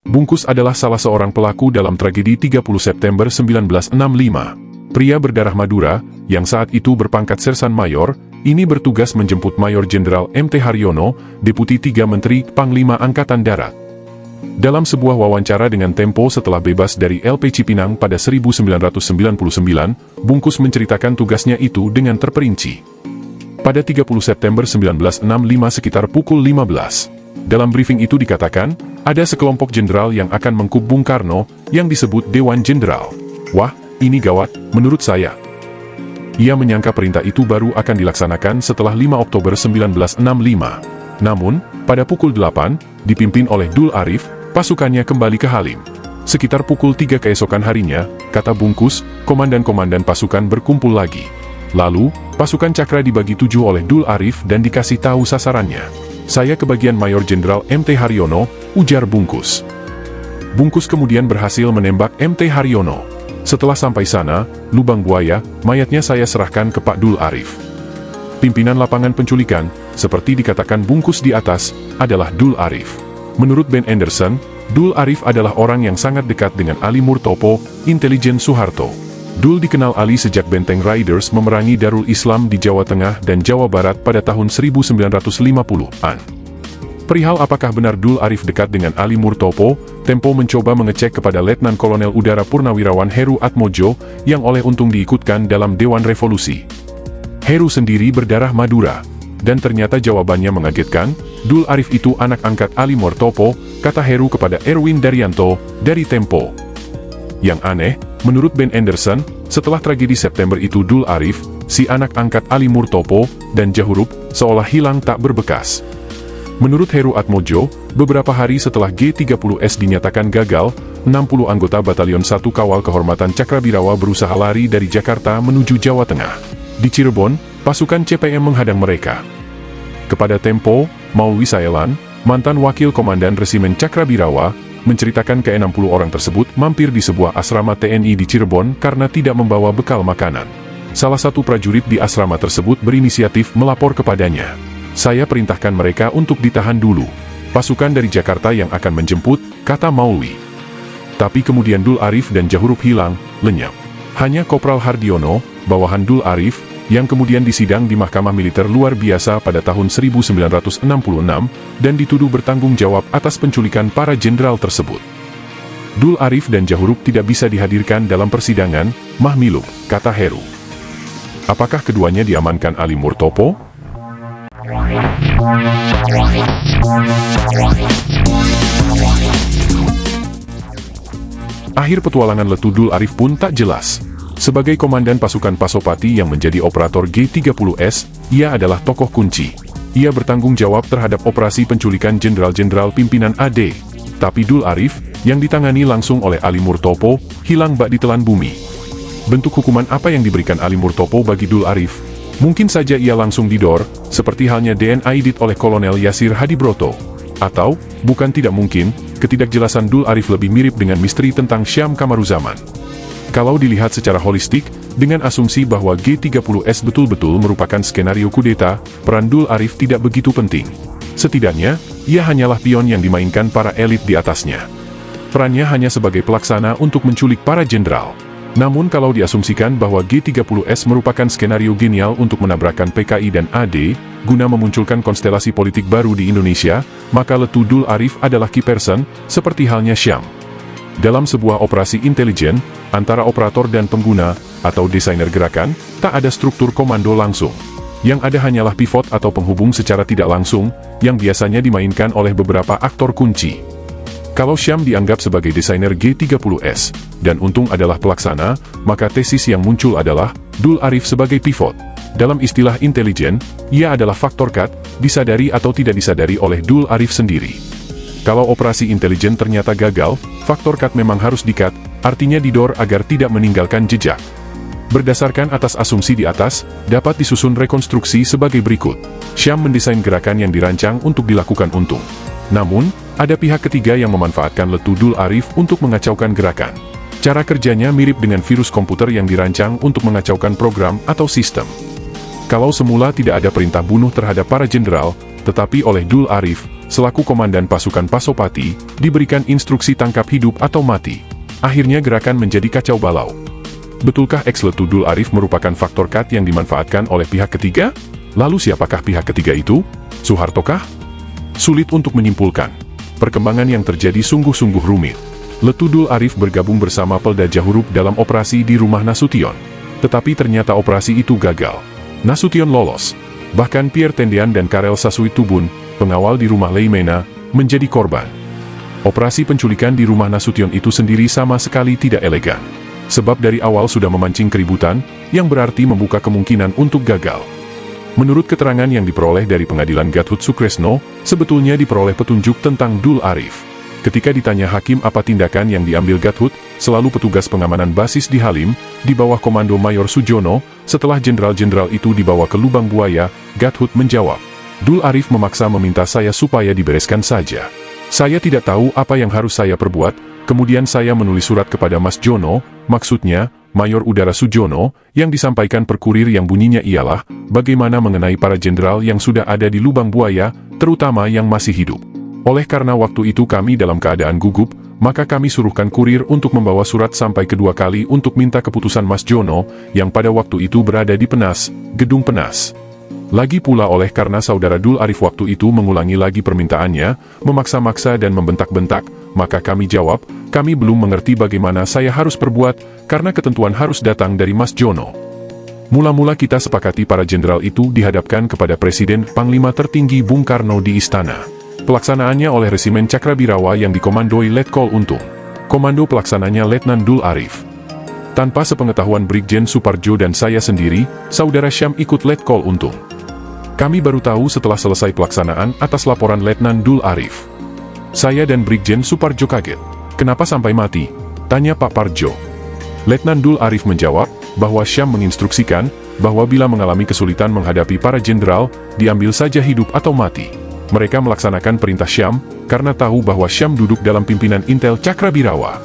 Bungkus adalah salah seorang pelaku dalam tragedi 30 September 1965. Pria berdarah Madura, yang saat itu berpangkat Sersan Mayor, ini bertugas menjemput Mayor Jenderal M.T. Haryono, Deputi 3 Menteri Panglima Angkatan Darat. Dalam sebuah wawancara dengan Tempo setelah bebas dari LP Cipinang pada 1999, Bungkus menceritakan tugasnya itu dengan terperinci. Pada 30 September 1965 sekitar pukul 15. Dalam briefing itu dikatakan, ada sekelompok jenderal yang akan mengkup Bung Karno, yang disebut Dewan Jenderal. Wah, ini gawat, menurut saya. Ia menyangka perintah itu baru akan dilaksanakan setelah 5 Oktober 1965. Namun, pada pukul 8, dipimpin oleh Dul Arif, pasukannya kembali ke Halim. Sekitar pukul 3 keesokan harinya, kata Bungkus, komandan-komandan pasukan berkumpul lagi. Lalu, pasukan Cakra dibagi 7 oleh Dul Arif dan dikasih tahu sasarannya. Saya kebagian Mayor Jenderal M.T. Haryono, ujar Bungkus. Bungkus kemudian berhasil menembak M.T. Haryono. Setelah sampai sana, lubang buaya, mayatnya saya serahkan ke Pak Dul Arif. Pimpinan lapangan penculikan, seperti dikatakan Bungkus di atas, adalah Dul Arif. Menurut Ben Anderson, Dul Arif adalah orang yang sangat dekat dengan Ali Murtopo, intelijen Soeharto. Dul dikenal Ali sejak Benteng Riders memerangi Darul Islam di Jawa Tengah dan Jawa Barat pada tahun 1950-an. Perihal apakah benar Dul Arif dekat dengan Ali Murtopo, Tempo mencoba mengecek kepada Letnan Kolonel Udara Purnawirawan Heru Atmojo, yang oleh untung diikutkan dalam Dewan Revolusi. Heru sendiri berdarah Madura, dan ternyata jawabannya mengagetkan. Dul Arif itu anak angkat Ali Murtopo, kata Heru kepada Erwin Daryanto, dari Tempo. Yang aneh, menurut Ben Anderson, setelah tragedi September itu Dul Arif, si anak angkat Ali Murtopo, dan Jahurup, seolah hilang tak berbekas. Menurut Heru Atmojo, beberapa hari setelah G30S dinyatakan gagal, 60 anggota Batalion 1 Kawal Kehormatan Cakrabirawa berusaha lari dari Jakarta menuju Jawa Tengah. Di Cirebon, pasukan CPM menghadang mereka. Kepada Tempo, Maulwi Saelan, mantan wakil komandan Resimen Cakrabirawa, menceritakan ke-60 orang tersebut mampir di sebuah asrama TNI di Cirebon karena tidak membawa bekal makanan. Salah satu prajurit di asrama tersebut berinisiatif melapor kepadanya. Saya perintahkan mereka untuk ditahan dulu. Pasukan dari Jakarta yang akan menjemput, kata Maulwi. Tapi kemudian Dul Arif dan Jahurup hilang, lenyap. Hanya Kopral Hardiono, bawahan Dul Arif, yang kemudian disidang di Mahkamah Militer Luar Biasa pada tahun 1966, dan dituduh bertanggung jawab atas penculikan para jenderal tersebut. Dul Arif dan Jahurup tidak bisa dihadirkan dalam persidangan, mahmiluk, kata Heru. Apakah keduanya diamankan Ali Murtopo? Akhir petualangan Letu Dul Arif pun tak jelas. Sebagai komandan pasukan Pasopati yang menjadi operator G30S, ia adalah tokoh kunci. Ia bertanggung jawab terhadap operasi penculikan jenderal-jenderal pimpinan AD. Tapi Dul Arif, yang ditangani langsung oleh Ali Murtopo, hilang bak ditelan bumi. Bentuk hukuman apa yang diberikan Ali Murtopo bagi Dul Arif? Mungkin saja ia langsung didor, seperti halnya DNA aidit oleh Kolonel Yasir Hadibroto. Atau, bukan tidak mungkin, ketidakjelasan Dul Arif lebih mirip dengan misteri tentang Syam Kamaruzaman. Kalau dilihat secara holistik, dengan asumsi bahwa G30S betul-betul merupakan skenario kudeta, peran Dul Arif tidak begitu penting. Setidaknya, ia hanyalah pion yang dimainkan para elit di atasnya. Perannya hanya sebagai pelaksana untuk menculik para jenderal. Namun kalau diasumsikan bahwa G30S merupakan skenario genial untuk menabrakkan PKI dan AD, guna memunculkan konstelasi politik baru di Indonesia, maka Letu Dul Arif adalah key person, seperti halnya Syam. Dalam sebuah operasi intelijen, antara operator dan pengguna, atau desainer gerakan, tak ada struktur komando langsung. Yang ada hanyalah pivot atau penghubung secara tidak langsung, yang biasanya dimainkan oleh beberapa aktor kunci. Kalau Syam dianggap sebagai desainer G30S, dan Untung adalah pelaksana, maka tesis yang muncul adalah, Dul Arif sebagai pivot. Dalam istilah intelijen, ia adalah faktor cut, disadari atau tidak disadari oleh Dul Arif sendiri. Kalau operasi intelijen ternyata gagal, faktor cut memang harus di-cut, artinya didor agar tidak meninggalkan jejak. Berdasarkan atas asumsi di atas, dapat disusun rekonstruksi sebagai berikut. Syam mendesain gerakan yang dirancang untuk dilakukan Untung. Namun, ada pihak ketiga yang memanfaatkan Letu Dul Arif untuk mengacaukan gerakan. Cara kerjanya mirip dengan virus komputer yang dirancang untuk mengacaukan program atau sistem. Kalau semula tidak ada perintah bunuh terhadap para jenderal, tetapi oleh Dul Arif, selaku komandan pasukan Pasopati, diberikan instruksi tangkap hidup atau mati. Akhirnya gerakan menjadi kacau balau. Betulkah ex-Letu Dul Arif merupakan faktor cut yang dimanfaatkan oleh pihak ketiga? Lalu siapakah pihak ketiga itu? Soehartokah? Sulit untuk menyimpulkan. Perkembangan yang terjadi sungguh-sungguh rumit. Letu Dul Arif bergabung bersama Polda Jahurup dalam operasi di rumah Nasution. Tetapi ternyata operasi itu gagal. Nasution lolos. Bahkan Pierre Tendean dan Karel Sasui Tubun, pengawal di rumah Leimena, menjadi korban. Operasi penculikan di rumah Nasution itu sendiri sama sekali tidak elegan. Sebab dari awal sudah memancing keributan, yang berarti membuka kemungkinan untuk gagal. Menurut keterangan yang diperoleh dari pengadilan Gathut Sukresno, sebetulnya diperoleh petunjuk tentang Dul Arif. Ketika ditanya hakim apa tindakan yang diambil Gathut, selalu petugas pengamanan basis di Halim, di bawah komando Mayor Sujono, setelah jenderal-jenderal itu dibawa ke lubang buaya, Gathut menjawab, Dul Arif memaksa meminta saya supaya dibereskan saja. Saya tidak tahu apa yang harus saya perbuat, kemudian saya menulis surat kepada Mas Jono, maksudnya, Mayor Udara Sujono, yang disampaikan per kurir yang bunyinya ialah, bagaimana mengenai para jenderal yang sudah ada di lubang buaya, terutama yang masih hidup. Oleh karena waktu itu kami dalam keadaan gugup, maka kami suruhkan kurir untuk membawa surat sampai kedua kali untuk minta keputusan Mas Jono, yang pada waktu itu berada di Penas, Gedung Penas. Lagi pula oleh karena saudara Dul Arif waktu itu mengulangi lagi permintaannya, memaksa-maksa dan membentak-bentak, maka kami jawab, kami belum mengerti bagaimana saya harus perbuat, karena ketentuan harus datang dari Mas Jono. Mula-mula kita sepakati para jenderal itu dihadapkan kepada Presiden Panglima Tertinggi Bung Karno di Istana. Pelaksanaannya oleh Resimen Cakrabirawa yang dikomandoi Letkol Untung. Komando pelaksananya Letnan Dul Arif. Tanpa sepengetahuan Brigjen Suparjo dan saya sendiri, Saudara Syam ikut Letkol Untung. Kami baru tahu setelah selesai pelaksanaan atas laporan Letnan Dul Arif. Saya dan Brigjen Suparjo kaget. Kenapa sampai mati? Tanya Pak Parjo. Letnan Dul Arif menjawab, bahwa Syam menginstruksikan, bahwa bila mengalami kesulitan menghadapi para jenderal, diambil saja hidup atau mati. Mereka melaksanakan perintah Syam, karena tahu bahwa Syam duduk dalam pimpinan Intel Cakrabirawa.